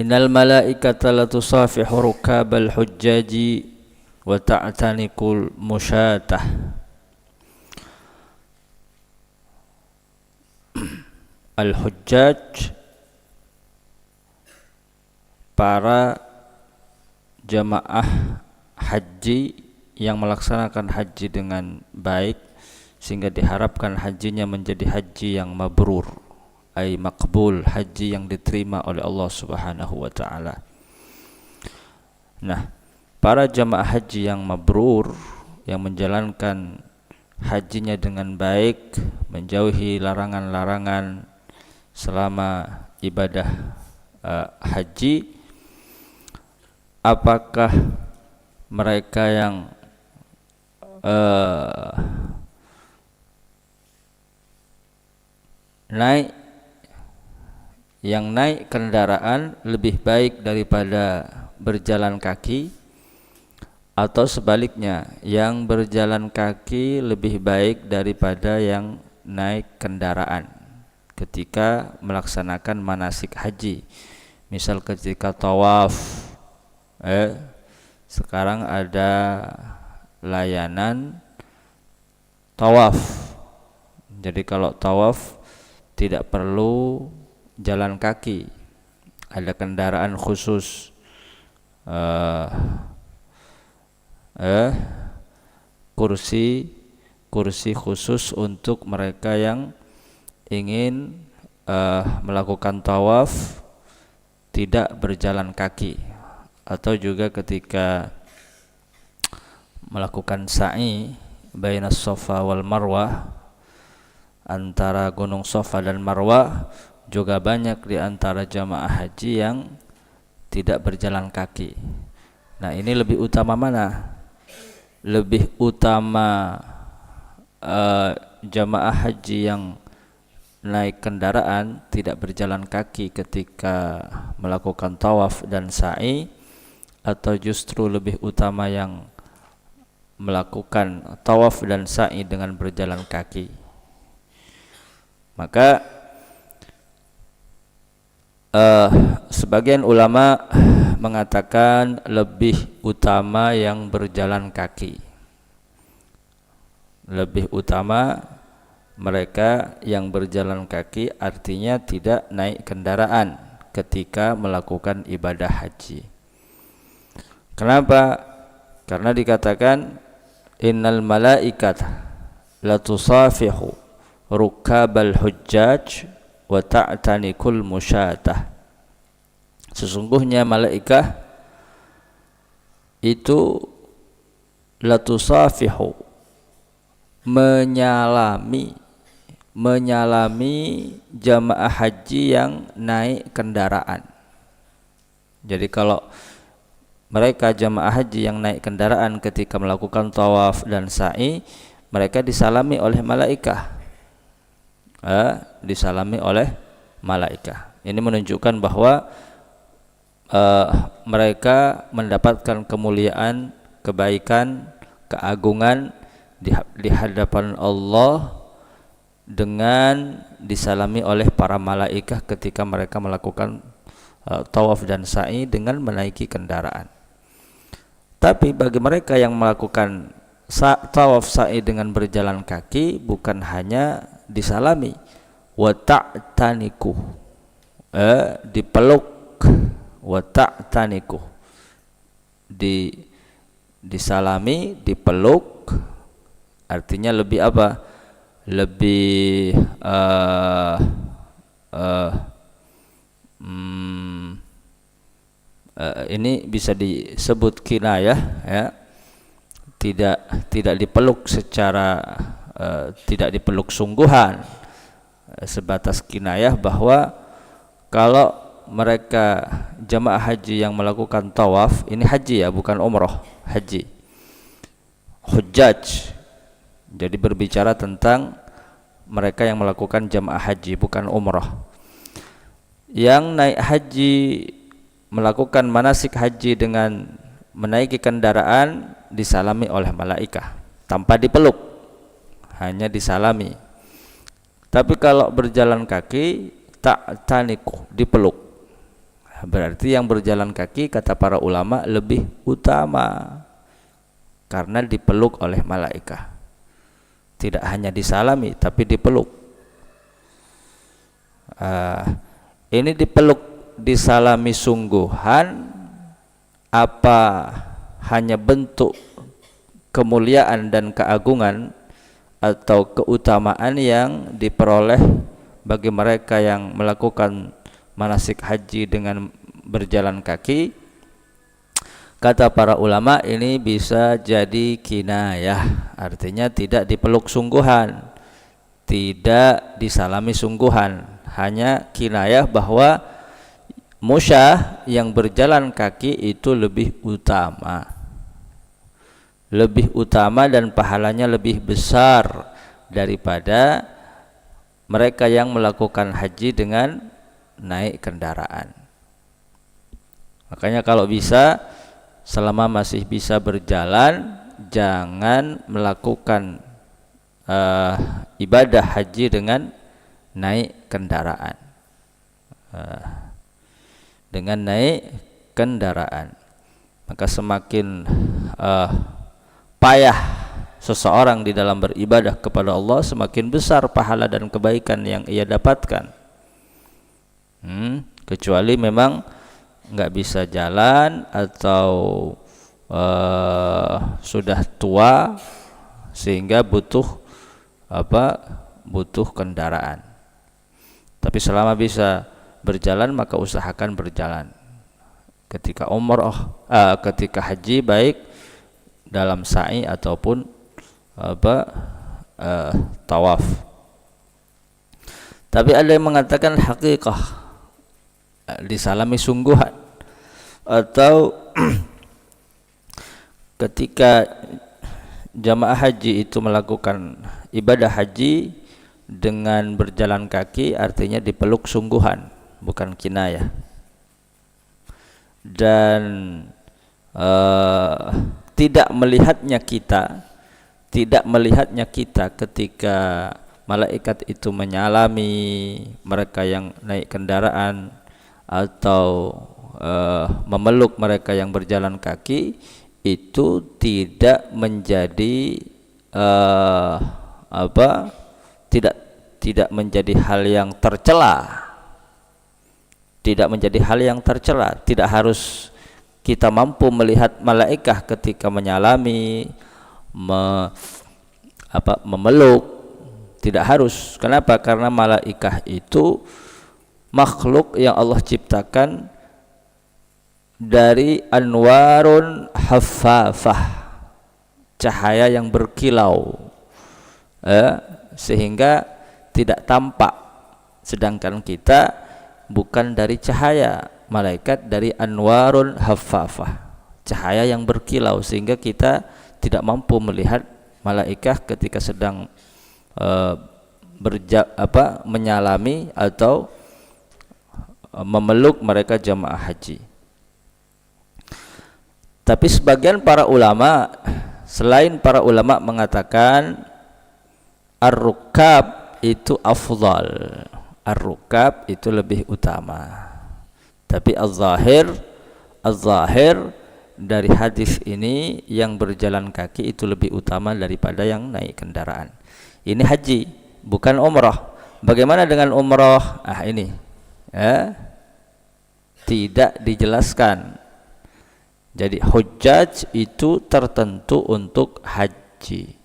Innal malaikata latusafihu rukabal hujjaji wa ta'tanikul musyatah. Al-hujjaj, para jamaah haji yang melaksanakan haji dengan baik sehingga diharapkan hajinya menjadi haji yang mabrur, ay maqbul, haji yang diterima oleh Allah Subhanahu wa taala. Nah, para jamaah haji yang mabrur, yang menjalankan hajinya dengan baik, menjauhi larangan-larangan selama ibadah haji, apakah mereka yang naik kendaraan lebih baik daripada berjalan kaki, atau sebaliknya yang berjalan kaki lebih baik daripada yang naik kendaraan ketika melaksanakan manasik haji. Misal ketika tawaf, sekarang ada layanan tawaf. Jadi kalau tawaf tidak perlu jalan kaki, ada kendaraan khusus, kursi khusus untuk mereka yang ingin melakukan tawaf tidak berjalan kaki, atau juga ketika melakukan sa'i bainas Safa wal Marwah, antara gunung Safa dan Marwah, juga banyak di antara jamaah haji yang tidak berjalan kaki. Nah, ini lebih utama mana? Lebih utama jamaah haji yang naik kendaraan tidak berjalan kaki ketika melakukan tawaf dan sa'i, atau justru lebih utama yang melakukan tawaf dan sa'i dengan berjalan kaki? Maka sebagian ulama mengatakan lebih utama yang berjalan kaki. Lebih utama mereka yang berjalan kaki, artinya tidak naik kendaraan ketika melakukan ibadah haji. Kenapa? Karena dikatakan innal malaikata latusafihu rukabal hujjaj wa ta'tanikul musyatah. Sesungguhnya malaikat itu latusafihu, menyalami jamaah haji yang naik kendaraan. Jadi kalau mereka jamaah haji yang naik kendaraan ketika melakukan tawaf dan sa'i, mereka disalami oleh malaikat. Disalami oleh malaikat. Ini menunjukkan bahwa mereka mendapatkan kemuliaan, kebaikan, keagungan di hadapan Allah dengan disalami oleh para malaikat ketika mereka melakukan tawaf dan sa'i dengan menaiki kendaraan. Tapi bagi mereka yang melakukan tawaf sa'i dengan berjalan kaki, bukan hanya disalami, wa ta'taniku, dipeluk, wa ta'taniku, disalami, dipeluk, artinya lebih apa? Lebih ini bisa disebut kinayah, ya. Tidak dipeluk secara tidak dipeluk sungguhan, sebatas kinayah bahwa kalau mereka jamaah haji yang melakukan tawaf, ini haji ya, bukan umroh, haji, hujjaj. Jadi berbicara tentang mereka yang melakukan jamaah haji, bukan umroh. Yang naik haji, melakukan manasik haji dengan menaiki kendaraan, disalami oleh malaikat tanpa dipeluk, hanya disalami. Tapi kalau berjalan kaki, ta'taniku, dipeluk. Berarti yang berjalan kaki kata para ulama lebih utama karena dipeluk oleh malaikat. Tidak hanya disalami tapi dipeluk. Ini dipeluk, disalami sungguhan apa hanya bentuk kemuliaan dan keagungan atau keutamaan yang diperoleh bagi mereka yang melakukan manasik haji dengan berjalan kaki? Kata para ulama ini bisa jadi kinayah, artinya tidak dipeluk sungguhan, tidak disalami sungguhan, hanya kinayah bahwa musyah yang berjalan kaki itu lebih utama dan pahalanya lebih besar daripada mereka yang melakukan haji dengan naik kendaraan. Makanya kalau bisa, selama masih bisa berjalan, jangan melakukan ibadah haji dengan naik kendaraan. Maka semakin payah seseorang di dalam beribadah kepada Allah, semakin besar pahala dan kebaikan yang ia dapatkan. Kecuali memang nggak bisa jalan atau sudah tua sehingga butuh kendaraan. Tapi selama bisa berjalan maka usahakan berjalan. Ketika ketika haji, baik dalam sa'i ataupun tawaf. Tapi ada yang mengatakan hakikah, disalami sungguhan, atau ketika jamaah haji itu melakukan ibadah haji dengan berjalan kaki, artinya dipeluk sungguhan, bukan kinayah. Dan tidak melihatnya kita ketika malaikat itu menyalami mereka yang naik kendaraan atau memeluk mereka yang berjalan kaki, itu tidak menjadi tidak menjadi hal yang tercela. Tidak harus kita mampu melihat malaikat ketika menyalami, memeluk, tidak harus. Kenapa? Karena malaikat itu makhluk yang Allah ciptakan dari anwarun haffafah, cahaya yang berkilau, sehingga tidak tampak. Sedangkan kita bukan dari cahaya, malaikat dari anwarun haffafah, cahaya yang berkilau, sehingga kita tidak mampu melihat malaikat ketika sedang menyalami atau memeluk mereka jamaah haji. Tapi sebagian para ulama, selain para ulama mengatakan ar-rukab itu afdal, ar-rukab itu lebih utama. Tapi az-zahir dari hadis ini, yang berjalan kaki itu lebih utama daripada yang naik kendaraan. Ini haji, bukan umrah. Bagaimana dengan umrah? Ini tidak dijelaskan. Jadi hujjaj itu tertentu untuk haji.